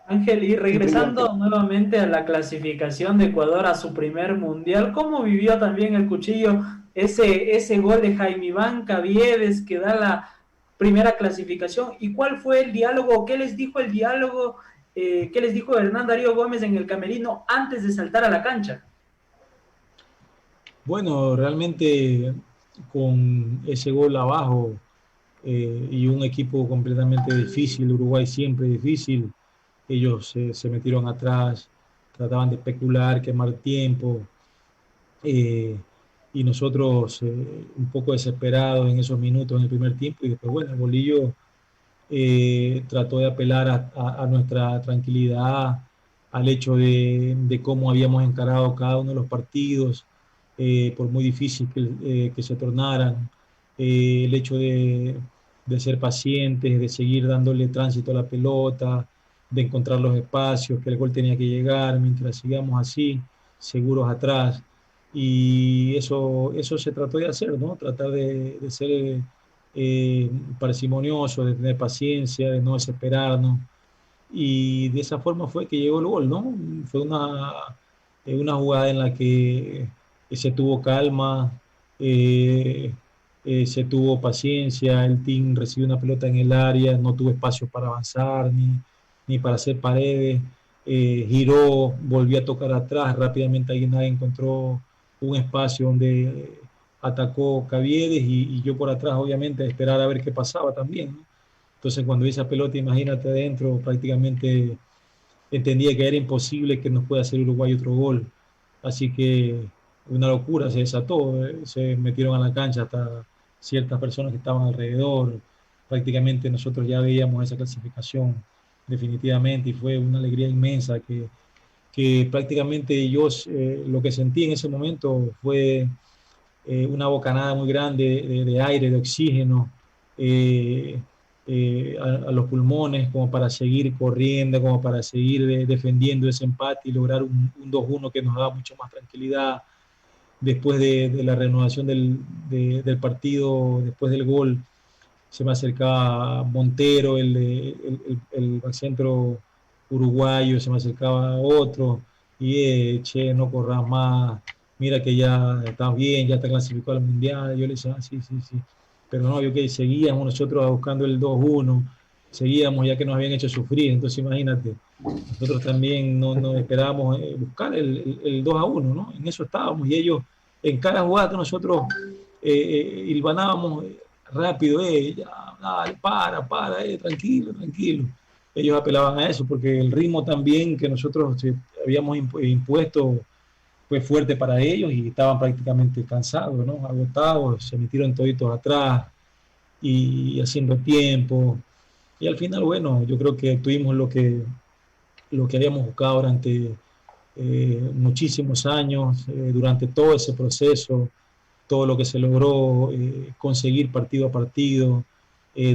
Ángel, y
Increíble,
regresando
Ángel.
nuevamente a la clasificación de Ecuador a su primer mundial, ¿cómo vivió también el Cuchillo ese gol de Jaime Iván Caviedes que da la primera clasificación? ¿Y cuál fue el diálogo? ¿Qué les dijo el diálogo? ¿Qué les dijo Hernán Darío Gómez en el camerino antes de saltar a la cancha?
Bueno, realmente con ese gol abajo y un equipo completamente difícil, Uruguay siempre difícil, ellos se metieron atrás, trataban de especular, quemar tiempo, eh, y nosotros un poco desesperados en esos minutos en el primer tiempo, y después, bueno, el Bolillo trató de apelar a nuestra tranquilidad, al hecho de cómo habíamos encarado cada uno de los partidos, por muy difícil que se tornaran, el hecho de ser pacientes, de seguir dándole tránsito a la pelota, de encontrar los espacios, que el gol tenía que llegar, mientras sigamos así, seguros atrás. Y eso se trató de hacer, ¿no? Tratar de ser parsimonioso, de tener paciencia, de no desesperarnos. Y de esa forma fue que llegó el gol, ¿no? Fue una jugada en la que se tuvo calma, eh, se tuvo paciencia, el team recibió una pelota en el área, no tuvo espacio para avanzar ni para hacer paredes, giró, volvió a tocar atrás, rápidamente alguien encontró un espacio donde atacó Caviedes y yo por atrás obviamente a esperar a ver qué pasaba también, ¿no? Entonces cuando vi esa pelota, imagínate adentro, prácticamente entendía que era imposible que nos pueda hacer Uruguay otro gol. Así que una locura, se desató, se metieron a la cancha hasta ciertas personas que estaban alrededor. Prácticamente nosotros ya veíamos esa clasificación definitivamente y fue una alegría inmensa que prácticamente yo lo que sentí en ese momento fue una bocanada muy grande de aire, de oxígeno. Eh, a los pulmones como para seguir corriendo, como para seguir defendiendo ese empate y lograr un 2-1 que nos da mucho más tranquilidad después de la renovación del partido, después del gol. Se me acercaba Montero, el centro uruguayo, se me acercaba otro y che, no corras más, mira que ya estás bien, ya está clasificado al mundial. Yo le decía, ah, sí, sí, sí, pero no, yo que seguíamos nosotros buscando el 2-1, seguíamos ya que nos habían hecho sufrir. Entonces imagínate, nosotros también no esperábamos buscar el 2-1, ¿no? En eso estábamos y ellos en cada jugada que nosotros hilvanábamos rápido, ya, dale, para, tranquilo, tranquilo. Ellos apelaban a eso porque el ritmo también que nosotros habíamos impuesto fue fuerte para ellos y estaban prácticamente cansados, ¿no? Agotados, se metieron toditos atrás y haciendo tiempo. Y al final, bueno, yo creo que tuvimos lo que habíamos buscado durante muchísimos años, durante todo ese proceso, todo lo que se logró conseguir partido a partido,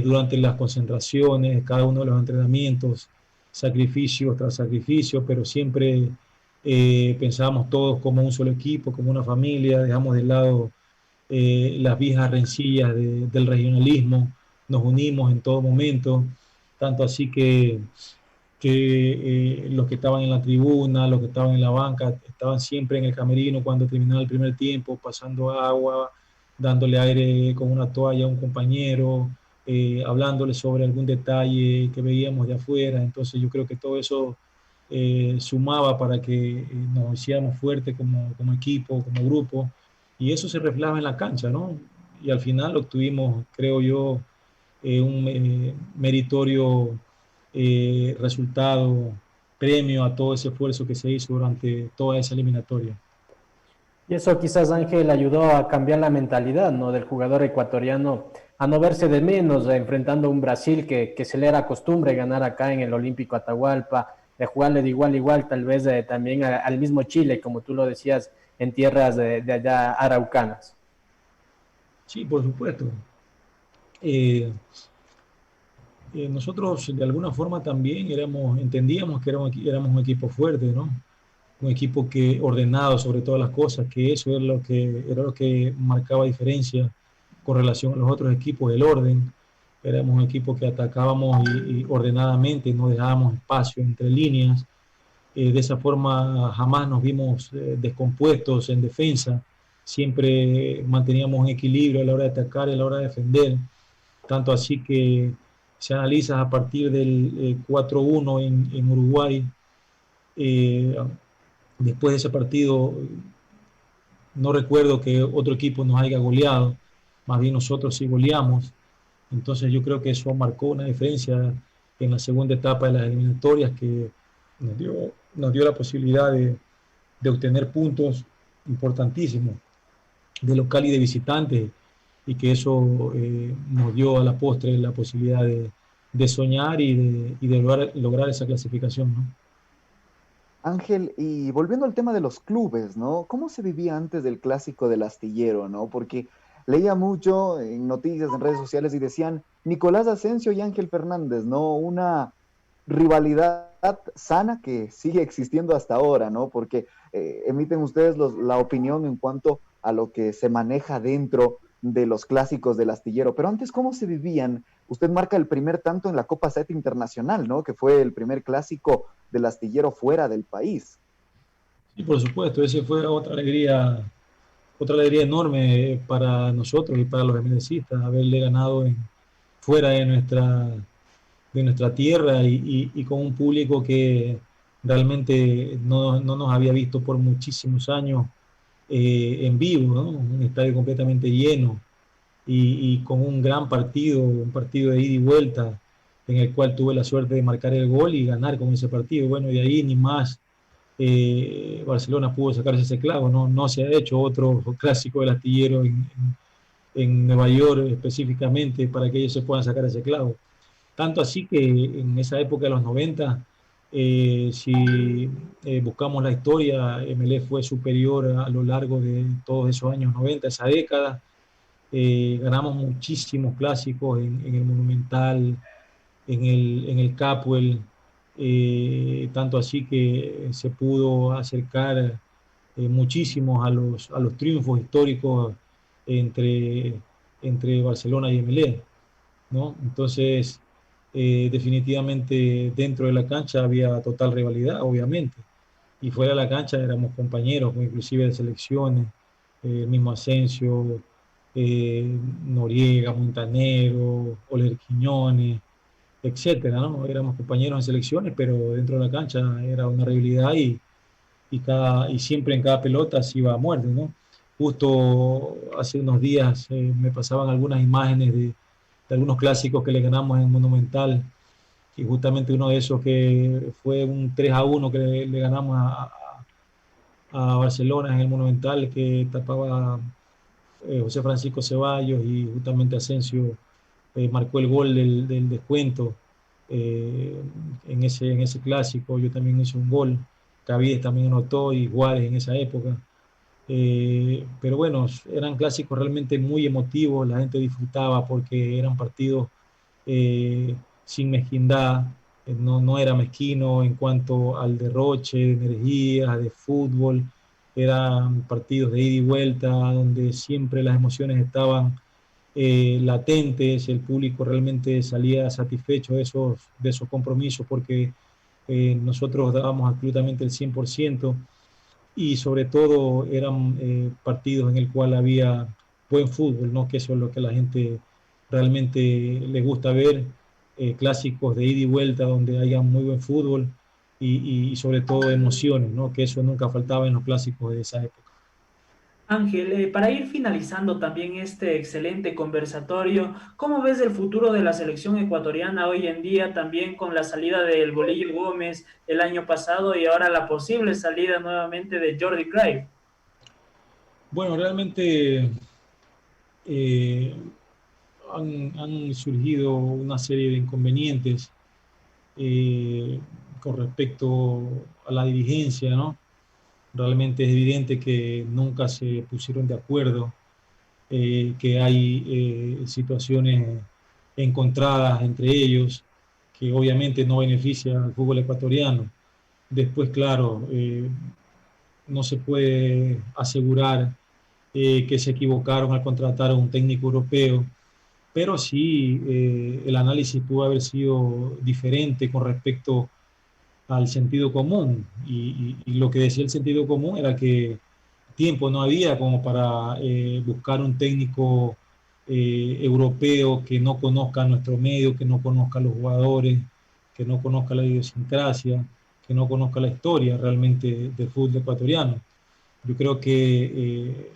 durante las concentraciones, cada uno de los entrenamientos, sacrificio tras sacrificio, pero siempre pensábamos todos como un solo equipo, como una familia, dejamos de lado las viejas rencillas del regionalismo, nos unimos en todo momento, tanto así que que los que estaban en la tribuna, los que estaban en la banca, estaban siempre en el camerino cuando terminaba el primer tiempo, pasando agua, dándole aire con una toalla a un compañero, hablándole sobre algún detalle que veíamos de afuera. Entonces yo creo que todo eso sumaba para que nos hiciéramos fuertes como equipo, como grupo, y eso se reflejaba en la cancha, ¿no? Y al final obtuvimos, creo yo, un meritorio resultado, premio a todo ese esfuerzo que se hizo durante toda esa eliminatoria.
Y eso quizás, Ángel, ayudó a cambiar la mentalidad, ¿no?, del jugador ecuatoriano, a no verse de menos, enfrentando a un Brasil que se le era costumbre ganar acá en el Olímpico Atahualpa, de jugarle de igual a igual, tal vez también al mismo Chile, como tú lo decías, en tierras de allá araucanas.
Sí, por supuesto. Nosotros de alguna forma también entendíamos que éramos un equipo fuerte, ¿no? Un equipo que ordenado sobre todas las cosas, que eso era lo que marcaba diferencia con relación a los otros equipos, el orden. Éramos un equipo que atacábamos y ordenadamente, no dejábamos espacio entre líneas. De esa forma jamás nos vimos descompuestos en defensa. Siempre manteníamos un equilibrio a la hora de atacar y a la hora de defender. Tanto así que se analiza a partir del 4-1 en Uruguay. Después de ese partido, no recuerdo que otro equipo nos haya goleado, más bien nosotros sí goleamos. Entonces yo creo que eso marcó una diferencia en la segunda etapa de las eliminatorias que nos dio la posibilidad de obtener puntos importantísimos de local y de visitante, y que eso nos dio a la postre la posibilidad de soñar y de lograr esa clasificación, ¿no?
Ángel, y volviendo al tema de los clubes, ¿no? ¿Cómo se vivía antes del clásico del Astillero, ¿no? Porque leía mucho en noticias, en redes sociales y decían Nicolás Asensio y Ángel Fernández, ¿no? Una rivalidad sana que sigue existiendo hasta ahora, ¿no? Porque emiten ustedes la opinión en cuanto a lo que se maneja dentro de los clásicos del Astillero. Pero antes, ¿cómo se vivían? Usted marca el primer tanto en la Copa Set Internacional, ¿no? Que fue el primer clásico del Astillero fuera del país.
Y por supuesto, esa fue otra alegría enorme para nosotros y para los MLCistas, haberle ganado fuera de nuestra tierra y con un público que realmente no nos había visto por muchísimos años en vivo, ¿no? Un estadio completamente lleno y con un gran partido, un partido de ida y vuelta, en el cual tuve la suerte de marcar el gol y ganar con ese partido. Bueno, de ahí ni más Barcelona pudo sacarse ese clavo, no se ha hecho otro clásico del Astillero en Nueva York específicamente para que ellos se puedan sacar ese clavo. Tanto así que en esa época de los 90, si buscamos la historia, MLE fue superior a lo largo de todos esos años 90, esa década. Ganamos muchísimos clásicos en el Monumental, en el Capwell, tanto así que se pudo acercar muchísimo a los triunfos históricos entre, entre Barcelona y MLE, ¿no? Entonces, definitivamente dentro de la cancha había total rivalidad, obviamente, y fuera de la cancha éramos compañeros, inclusive de selecciones, el mismo Asensio, Noriega, Montanero, Oler Quiñones, etcétera, ¿no? Éramos compañeros en selecciones, pero dentro de la cancha era una rivalidad y siempre en cada pelota se iba a muerte, ¿no? Justo hace unos días me pasaban algunas imágenes de algunos clásicos que le ganamos en Monumental, y justamente uno de esos que fue un 3-1 que le ganamos a Barcelona en el Monumental, que tapaba José Francisco Ceballos, y justamente Asensio marcó el gol del descuento en ese clásico. Yo también hice un gol, Caviedes también anotó y Juárez en esa época. Pero bueno, eran clásicos realmente muy emotivos, la gente disfrutaba porque eran partidos sin mezquindad, no era mezquino en cuanto al derroche de energía, de fútbol, eran partidos de ida y vuelta donde siempre las emociones estaban latentes, el público realmente salía satisfecho de esos compromisos porque nosotros dábamos absolutamente el 100% y sobre todo eran partidos en el cual había buen fútbol, ¿no? Que eso es lo que a la gente realmente le gusta ver, clásicos de ida y vuelta donde haya muy buen fútbol y sobre todo emociones, ¿no? Que eso nunca faltaba en los clásicos de esa época.
Ángel, para ir finalizando también este excelente conversatorio, ¿cómo ves el futuro de la selección ecuatoriana hoy en día, también con la salida del Bolillo Gómez el año pasado y ahora la posible salida nuevamente de Jordi Cruyff?
Bueno, realmente eh, han surgido una serie de inconvenientes eh, con respecto a la dirigencia, ¿no? Realmente es evidente que nunca se pusieron de acuerdo, que hay situaciones encontradas entre ellos, que obviamente no beneficia al fútbol ecuatoriano. Después, claro, no se puede asegurar que se equivocaron al contratar a un técnico europeo, pero sí el análisis pudo haber sido diferente con respecto al sentido común. Y lo que decía el sentido común era que tiempo no había como para buscar un técnico europeo que no conozca nuestro medio, que no conozca a los jugadores, que no conozca la idiosincrasia, que no conozca la historia realmente del fútbol ecuatoriano. Yo creo que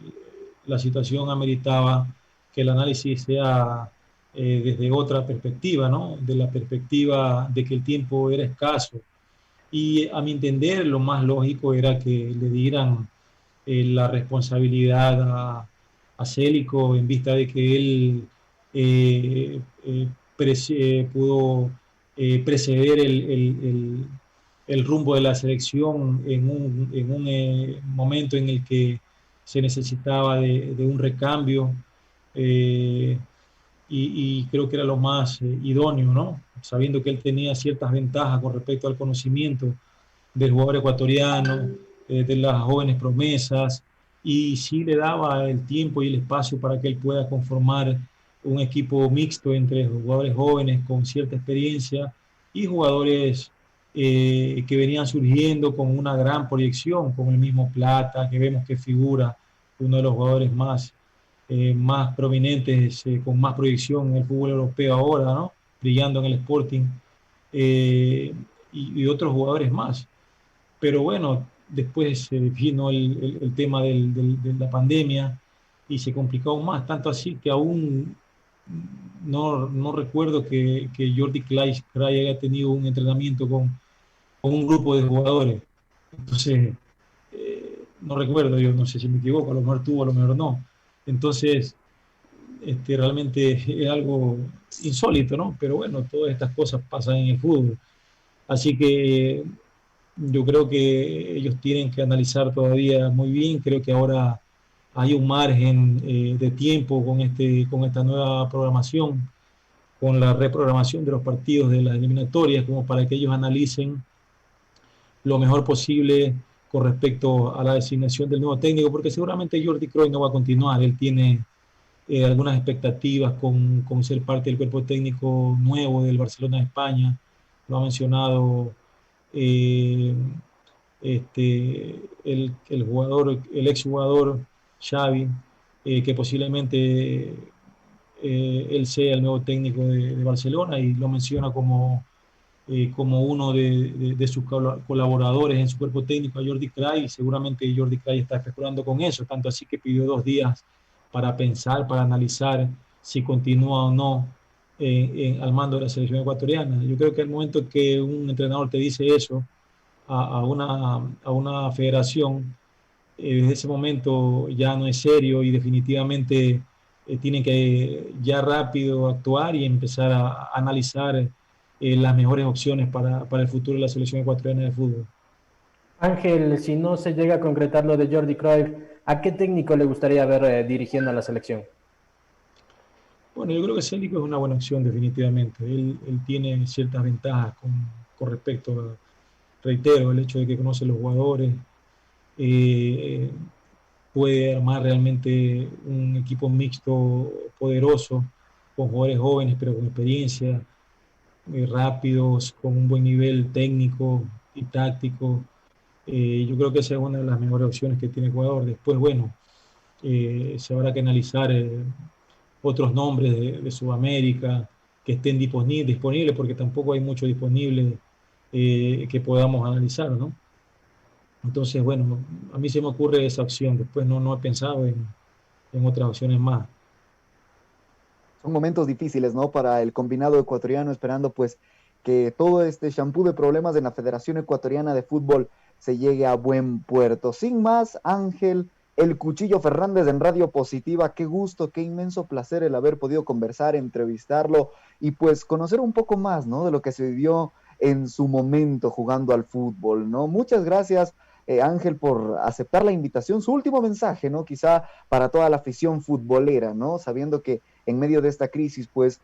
la situación ameritaba que el análisis sea desde otra perspectiva, ¿no? De la perspectiva de que el tiempo era escaso. Y a mi entender, lo más lógico era que le dieran la responsabilidad a Célico en vista de que él eh, eh, pudo preceder el rumbo de la selección en un momento en el que se necesitaba de un recambio eh, y creo que era lo más idóneo, ¿no? Sabiendo que él tenía ciertas ventajas con respecto al conocimiento del jugador ecuatoriano, de las jóvenes promesas, y sí le daba el tiempo y el espacio para que él pueda conformar un equipo mixto entre jugadores jóvenes con cierta experiencia y jugadores que venían surgiendo con una gran proyección, como el mismo Plata, que vemos que figura uno de los jugadores más prominentes, con más proyección en el fútbol europeo ahora, ¿no? Brillando en el Sporting, y otros jugadores más. Pero bueno, después vino el tema de la pandemia y se complicó aún más, tanto así que aún no recuerdo que Jordi Clay haya tenido un entrenamiento con un grupo de jugadores. Entonces, no recuerdo, yo no sé si me equivoco, a lo mejor tuvo, a lo mejor no. Entonces, realmente es algo insólito, ¿no? Pero bueno, todas estas cosas pasan en el fútbol. Así que yo creo que ellos tienen que analizar todavía muy bien. Creo que ahora hay un margen de tiempo con esta nueva programación, con la reprogramación de los partidos de las eliminatorias, como para que ellos analicen lo mejor posible con respecto a la designación del nuevo técnico, porque seguramente Jordi Cruyff no va a continuar. Él tiene algunas expectativas con ser parte del cuerpo técnico nuevo del Barcelona de España. Lo ha mencionado eh, el jugador, el exjugador Xavi, que posiblemente él sea el nuevo técnico de Barcelona y lo menciona como uno de sus colaboradores en su cuerpo técnico a Jordi Cruyff, y seguramente Jordi Cruyff está especulando con eso, tanto así que pidió 2 días para pensar, para analizar si continúa o no al mando de la selección ecuatoriana. Yo creo que el momento que un entrenador te dice eso a una federación, desde ese momento ya no es serio y definitivamente tienen que ya rápido actuar y empezar a analizar las mejores opciones para el futuro de la selección ecuatoriana de fútbol.
Ángel, si no se llega a concretar lo de Jordi Cruyff, ¿a qué técnico le gustaría ver dirigiendo a la selección?
Bueno, yo creo que Célico es una buena opción definitivamente. Él tiene ciertas ventajas con respecto a, reitero, el hecho de que conoce los jugadores, eh, puede armar realmente un equipo mixto poderoso, con jugadores jóvenes pero con experiencia. rápidos, con un buen nivel técnico y táctico. Yo creo que esa es una de las mejores opciones que tiene Ecuador. Después, bueno, se habrá que analizar otros nombres de Sudamérica que estén disponibles, porque tampoco hay mucho disponible que podamos analizar, ¿no? Entonces, bueno, a mí se me ocurre esa opción. Después no he pensado en otras opciones más.
Son momentos difíciles, ¿no? Para el combinado ecuatoriano, esperando pues que todo este champú de problemas en la Federación Ecuatoriana de Fútbol se llegue a buen puerto. Sin más, Ángel, el Cuchillo Fernández en Radio Positiva, qué gusto, qué inmenso placer el haber podido conversar, entrevistarlo y pues conocer un poco más, ¿no? De lo que se vivió en su momento jugando al fútbol, ¿no? Muchas gracias, Ángel, por aceptar la invitación. Su último mensaje, ¿no? Quizá para toda la afición futbolera, ¿no? Sabiendo que en medio de esta crisis, pues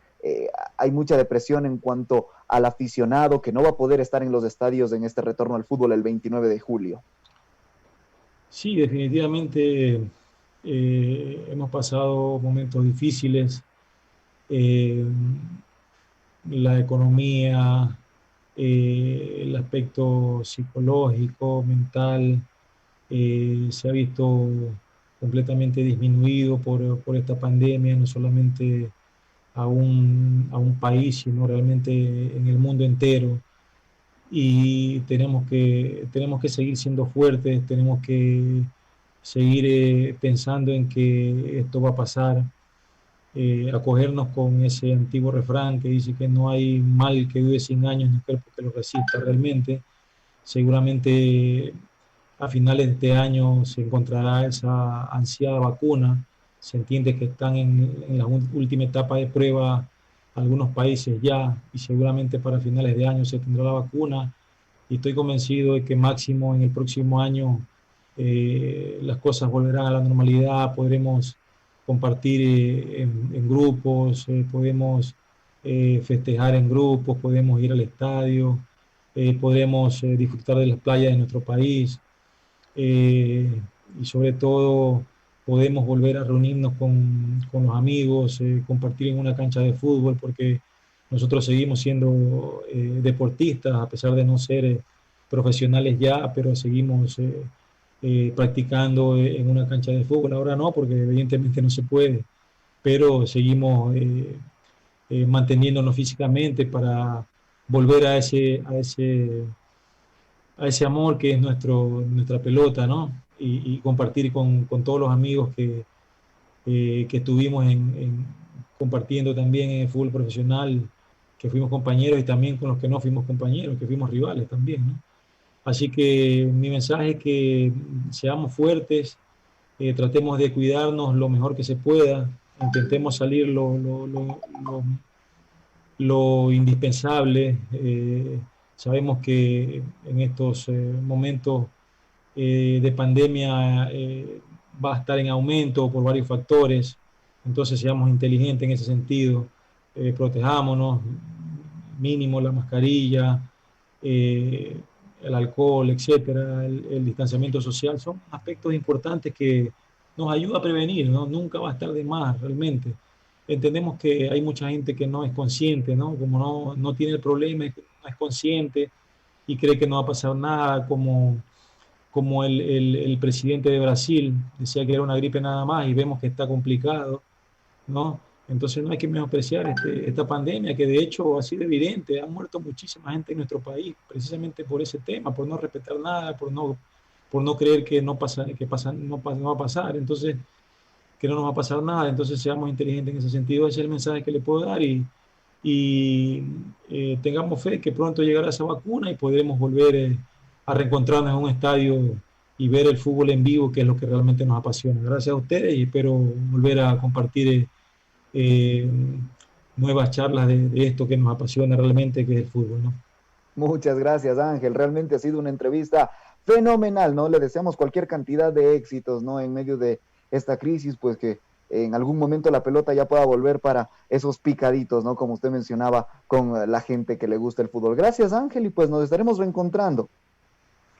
hay mucha depresión en cuanto al aficionado que no va a poder estar en los estadios en este retorno al fútbol el 29 de julio.
Sí, definitivamente hemos pasado momentos difíciles. Eh, la economía, el aspecto psicológico, mental, se ha visto completamente disminuido por esta pandemia, no solamente a un país, sino realmente en el mundo entero. Y tenemos que seguir siendo fuertes, tenemos que seguir pensando en que esto va a pasar, acogernos con ese antiguo refrán que dice que no hay mal que dure 100 años ni cuerpo que lo resista realmente. Seguramente a finales de este año se encontrará esa ansiada vacuna. Se entiende que están en la última etapa de prueba algunos países ya, y seguramente para finales de año se tendrá la vacuna. Y estoy convencido de que máximo en el próximo año las cosas volverán a la normalidad, podremos compartir en grupos, podemos festejar en grupos, podemos ir al estadio, podremos disfrutar de las playas de nuestro país, eh, y sobre todo podemos volver a reunirnos con los amigos, compartir en una cancha de fútbol, porque nosotros seguimos siendo deportistas, a pesar de no ser profesionales ya, pero seguimos practicando en una cancha de fútbol. Ahora no, porque evidentemente no se puede, pero seguimos manteniéndonos físicamente para volver a ese amor que es nuestra pelota, ¿no? Y compartir con todos los amigos que estuvimos compartiendo también en el fútbol profesional, que fuimos compañeros, y también con los que no fuimos compañeros, que fuimos rivales también, ¿no? Así que mi mensaje es que seamos fuertes, tratemos de cuidarnos lo mejor que se pueda, intentemos salir lo indispensable. Sabemos que en estos momentos de pandemia va a estar en aumento por varios factores, entonces seamos inteligentes en ese sentido, protejámonos, mínimo la mascarilla, el alcohol, etcétera, el distanciamiento social, son aspectos importantes que nos ayuda a prevenir, ¿no? Nunca va a estar de más realmente. Entendemos que hay mucha gente que no es consciente, ¿no? Como no tiene el problema, no es consciente y cree que no va a pasar nada, como el presidente de Brasil decía que era una gripe nada más, y vemos que está complicado, ¿no? Entonces no hay que menospreciar esta pandemia, que de hecho ha sido evidente, ha muerto muchísima gente en nuestro país, precisamente por ese tema, por no respetar nada, por no creer que no va a pasar. Entonces, que no nos va a pasar nada. Entonces seamos inteligentes en ese sentido. Ese es el mensaje que le puedo dar, y tengamos fe que pronto llegará esa vacuna y podremos volver a reencontrarnos en un estadio y ver el fútbol en vivo, que es lo que realmente nos apasiona. Gracias a ustedes, y espero volver a compartir eh, nuevas charlas de esto que nos apasiona realmente, que es el fútbol, ¿no?
Muchas gracias, Ángel. Realmente ha sido una entrevista fenomenal, ¿no? Le deseamos cualquier cantidad de éxitos, ¿no? En medio de esta crisis, pues que en algún momento la pelota ya pueda volver para esos picaditos, ¿no? Como usted mencionaba, con la gente que le gusta el fútbol. Gracias, Ángel, y pues nos estaremos reencontrando.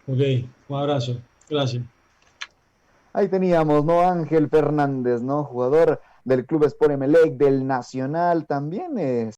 Ok, un abrazo. Gracias.
Ahí teníamos, ¿no? Ángel Fernández, ¿no? Jugador del Club Sport Emelec, del Nacional, también